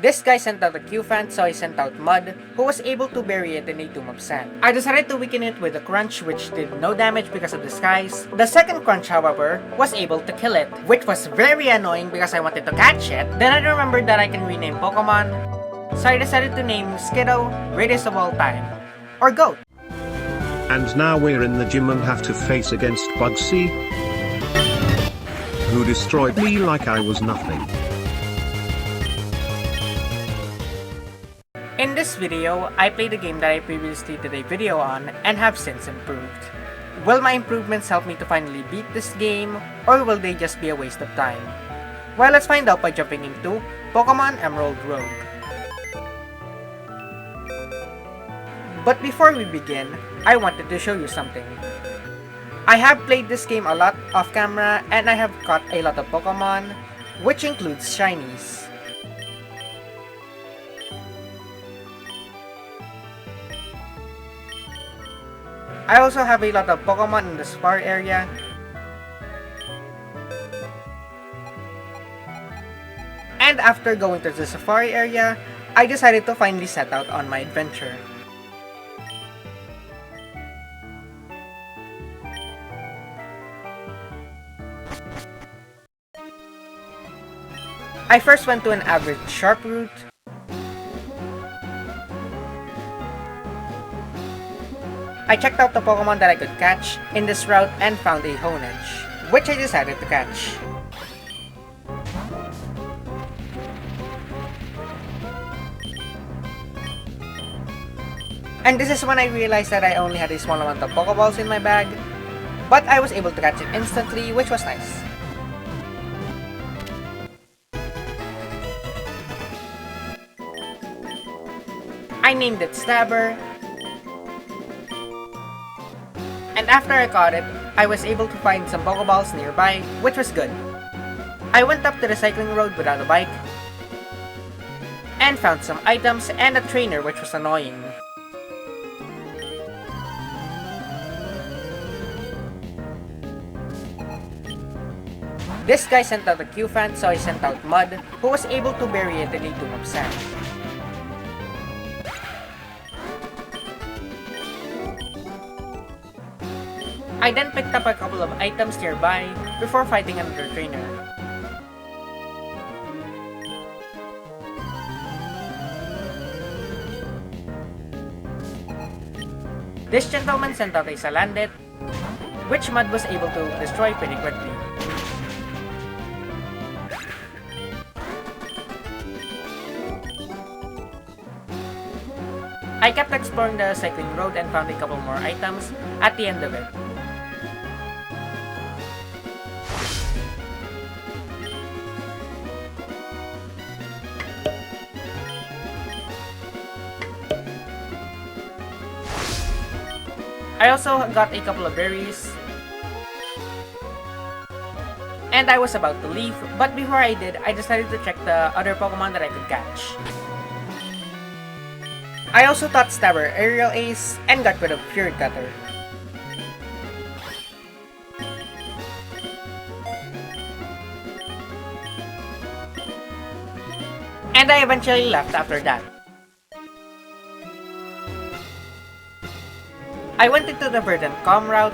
This guy sent out a Q-fan, so I sent out Mud, who was able to bury it in a tomb of sand. I decided to weaken it with a crunch, which did no damage because of disguise. The second crunch, however, was able to kill it, which was very annoying because I wanted to catch it. Then I remembered that I can rename Pokemon, so I decided to name Skiddo greatest of all time, or GOAT. And now we're in the gym and have to face against Bugsy, who destroyed me like I was nothing. In this video, I played a game that I previously did a video on and have since improved. Will my improvements help me to finally beat this game, or will they just be a waste of time? Well, let's find out by jumping into Pokemon Emerald Rogue. But before we begin, I wanted to show you something. I have played this game a lot off camera and I have caught a lot of Pokemon, which includes shinies. I also have a lot of Pokemon in the safari area. And after going to the safari area, I decided to finally set out on my adventure. I first went to an average sharp route. I checked out the Pokemon that I could catch in this route and found a Honedge, which I decided to catch. And this is when I realized that I only had a small amount of Pokeballs in my bag, but I was able to catch it instantly, which was nice. I named it Stabber, and after I caught it, I was able to find some Pokeballs nearby, which was good. I went up to the cycling road without a bike, and found some items and a trainer, which was annoying. This guy sent out a Q-fan, so I sent out Mud, who was able to bury it in a tomb of sand. I then picked up a couple of items nearby before fighting another trainer. This gentleman sent out a Salandit, which Mud was able to destroy pretty quickly. I kept exploring the cycling road and found a couple more items at the end of it. I also got a couple of berries, and I was about to leave, but before I did, I decided to check the other Pokemon that I could catch. I also taught Stabber Aerial Ace and got rid of Fury Cutter. And I eventually left after that. I went into the Verdant Calm route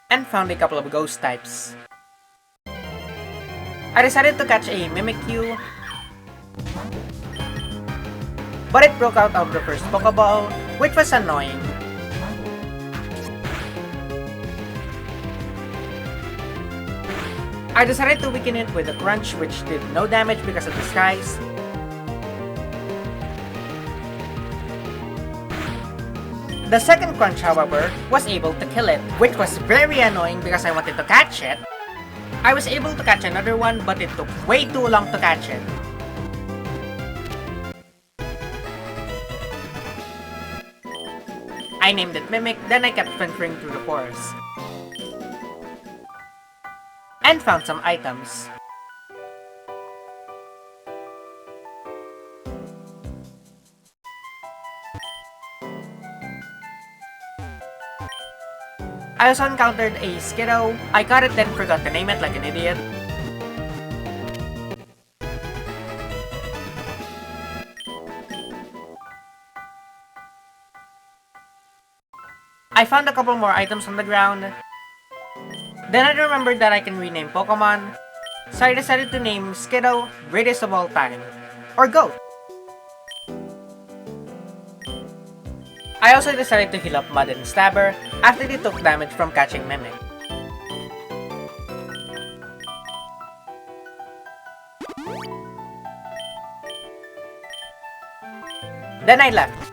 and found a couple of ghost types. I decided to catch a Mimikyu, but it broke out of the first Pokeball, which was annoying. I decided to weaken it with a crunch, which did no damage because of disguise. The second crunch, however, was able to kill it, which was very annoying because I wanted to catch it. I was able to catch another one, but it took way too long to catch it. I named it Mimic, then I kept venturing through the forest. And found some items. I also encountered a Skiddo. I caught it then forgot to name it like an idiot. I found a couple more items on the ground. Then I remembered that I can rename Pokemon, so I decided to name Skiddo greatest of all time, or GOAT. I also decided to heal up Mud and Stabber after they took damage from catching Mimic. Then I left,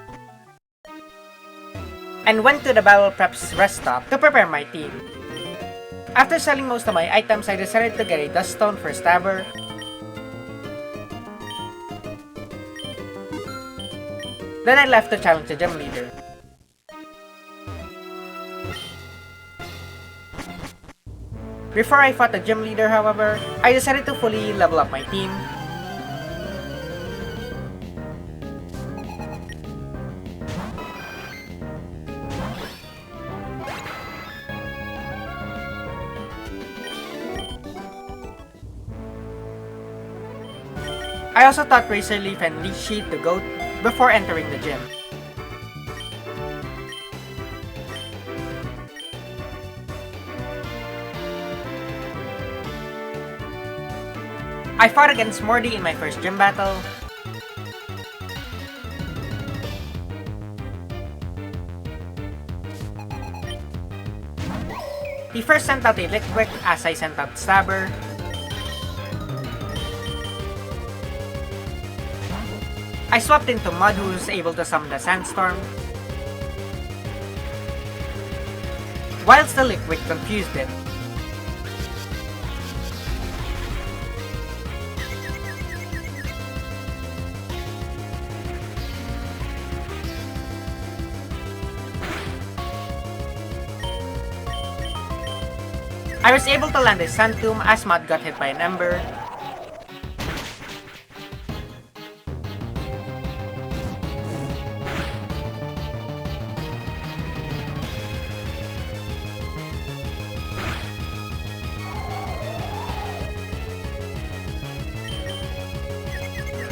and went to the Battle Prep's rest stop to prepare my team. After selling most of my items, I decided to get a Dust Stone for Stabber. Then I left to challenge the gym leader. Before I fought the gym leader, however, I decided to fully level up my team. I also taught Razor Leaf and Leech Sheet to GOAT before entering the gym. I fought against Morty in my first gym battle. He first sent out a Lickwick as I sent out Stabber. I swapped into Mud, who was able to summon the Sandstorm, whilst the Lickwick confused it. I was able to land a Sand Tomb as Mud got hit by an Ember.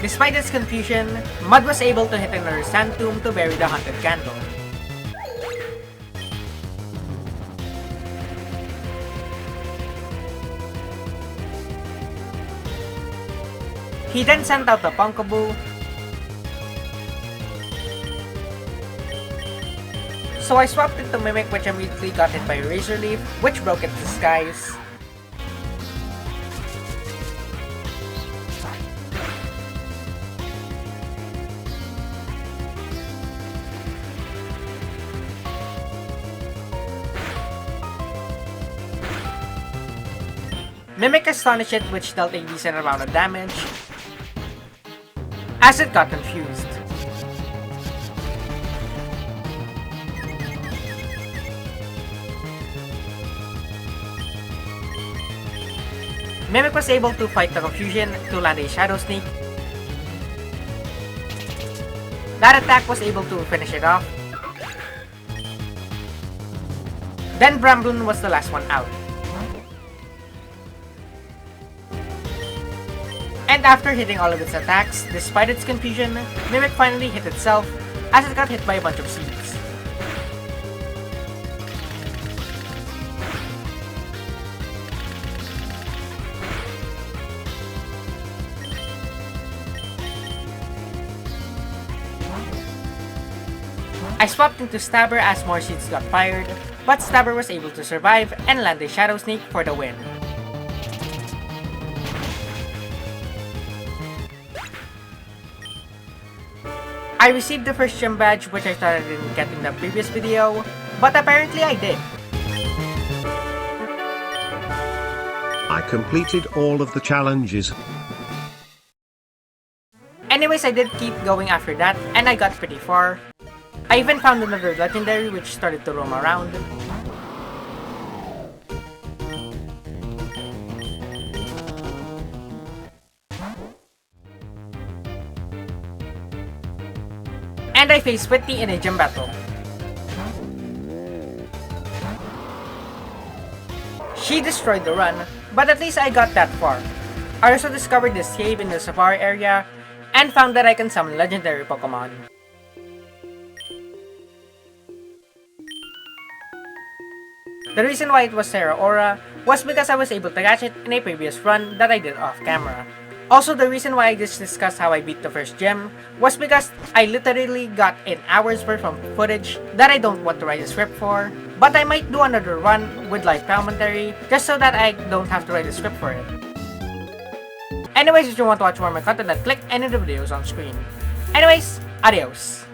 Despite its confusion, Mud was able to hit another Sand Tomb to bury the Haunted Candle. He then sent out the Punkaboo, so I swapped into Mimic, which immediately got hit by Razor Leaf, which broke its disguise. Mimic astonished it, which dealt a decent amount of damage, as it got confused. Mimic was able to fight the confusion to land a Shadow Sneak. That attack was able to finish it off. Then Bramblin was the last one out. And after hitting all of its attacks, despite its confusion, Mimic finally hit itself as it got hit by a bunch of seeds. I swapped into Stabber as more seeds got fired, but Stabber was able to survive and land a Shadow Sneak for the win. I received the first gym badge, which I thought I didn't get in the previous video, but apparently I did. I completed all of the challenges. Anyways, I did keep going after that, and I got pretty far. I even found another legendary which started to roam around. And I faced Whitney in a gym battle. She destroyed the run, but at least I got that far. I also discovered this cave in the Safari area, and found that I can summon legendary Pokemon. The reason why it was Terra Aura was because I was able to catch it in a previous run that I did off camera. Also, the reason why I just discussed how I beat the first gem was because I literally got an hour's worth of footage that I don't want to write a script for, but I might do another run with live commentary just so that I don't have to write a script for it. Anyways, if you want to watch more of my content, then click any of the videos on screen. Anyways, adios!